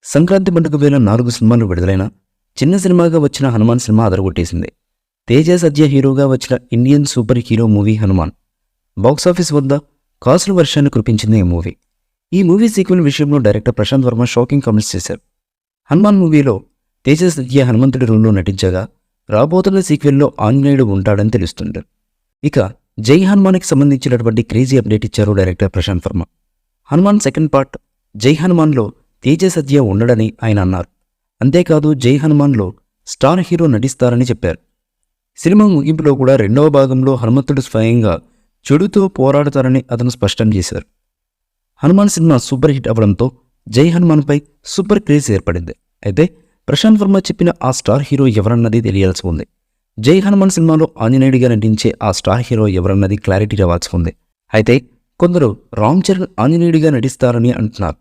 సంక్రాంతి పండుగ వేళ 4 సినిమాలు విడుదలైన చిన్న సినిమాగా వచ్చిన హనుమాన్ సినిమా అదరగొట్టేసింది. తేజ సద్య హీరోగా వచ్చిన Indian super hero movie Hanuman box office వద్ద కాసుల వర్షాన్ని కురిపించింది ఈ మూవీ. ఈ మూవీ సీక్వెల్ విషయంలో director Prashanth Varma shocking comments చేశారు. హనుమాన్ మూవీలో తేజ సద్య హనుమంతుడి రోల్లో నటించగా రాబోతున్న సీక్వెల్లో ఆంజనేయుడు ఉంటాడని తెలుస్తుంది. ఇక జై హనుమాన్కి సంబంధించినటువంటి క్రేజీ అప్డేట్ ఇచ్చారు director Prashanth Varma. Hanuman second part Jai హనుమాన్లో తేజ సద్య ఉండడని ఆయన అన్నారు. అంతేకాదు జై హనుమాన్లో స్టార్ హీరో నటిస్తారని చెప్పారు. సినిమా ముగింపులో కూడా రెండవ భాగంలో హనుమంతుడు స్వయంగా చెడుతో పోరాడతారని అతను స్పష్టం చేశారు. హనుమాన్ సినిమా సూపర్ హిట్ అవ్వడంతో జై హనుమాన్పై సూపర్ క్రేజ్ ఏర్పడింది. అయితే ప్రశాంత్ వర్మ చెప్పిన ఆ స్టార్ హీరో ఎవరన్నది తెలియాల్సి ఉంది. జై హనుమాన్ సినిమాలో ఆంజనేయుడిగా నటించే ఆ స్టార్ హీరో ఎవరన్నది క్లారిటీ రావాల్సి ఉంది. అయితే కొందరు రామ్ చరణ్ ఆంజనేయుడిగా నటిస్తారని అంటున్నారు.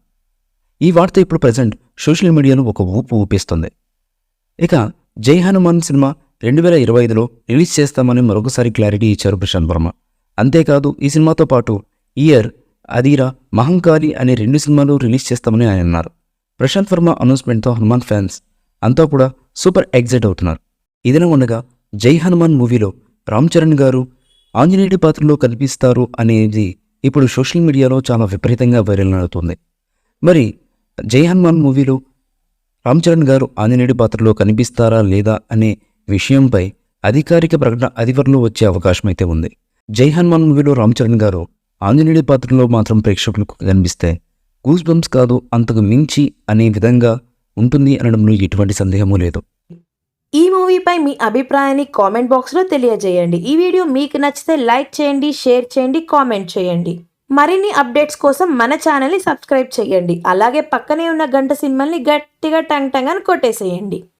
ఈ వార్త ఇప్పుడు ప్రజెంట్ సోషల్ మీడియాలో ఒక ఊపు ఊపిస్తుంది. ఇక జై హనుమాన్ సినిమా 2025లో రిలీజ్ చేస్తామని మరొకసారి క్లారిటీ ఇచ్చారు ప్రశాంత్ వర్మ. అంతేకాదు ఈ సినిమాతో పాటు ఇయర్, అధీరా, మహంకాళి అనే 2 సినిమాలు రిలీజ్ చేస్తామని ఆయన అన్నారు. ప్రశాంత్ వర్మ అనౌన్స్మెంట్తో హనుమాన్ ఫ్యాన్స్ అంతా కూడా సూపర్ ఎగ్జైట్ అవుతున్నారు. ఇదిలా ఉండగా జై హనుమాన్ మూవీలో రామ్ చరణ్ గారు ఆంజనేయుడి పాత్రలో కనిపిస్తారు అనేది ఇప్పుడు సోషల్ మీడియాలో చాలా విపరీతంగా వైరల్ అవుతుంది. మరి జై హనుమాన్ మూవీలో రామ్ చరణ్ గారు ఆంజనేయుడి పాత్రలో కనిపిస్తారా లేదా అనే విషయంపై అధికారిక ప్రకటన అధివరలో వచ్చే అవకాశం అయితే ఉంది. జై హనుమాన్ మూవీలో రామ్ చరణ్ గారు ఆంజనేయుడి పాత్రలో మాత్రం ప్రేక్షకులకు కనిపిస్తే గూస్ బంప్స్ కాదు అంతకు మించి అనే విధంగా ఉంటుంది అనడంలో ఎటువంటి సందేహమూ లేదు. ఈ మూవీపై మీ అభిప్రాయాన్ని కామెంట్ బాక్స్లో తెలియజేయండి. ఈ వీడియో మీకు నచ్చితే లైక్ చేయండి, షేర్ చేయండి, కామెంట్ చేయండి. మరిన్ని అప్డేట్స్ కోసం మన ఛానల్ని సబ్స్క్రైబ్ చేయండి. అలాగే పక్కనే ఉన్న గంట సింబల్ని గట్టిగా టంగ్ టంగ్ అని కొట్టేసేయండి.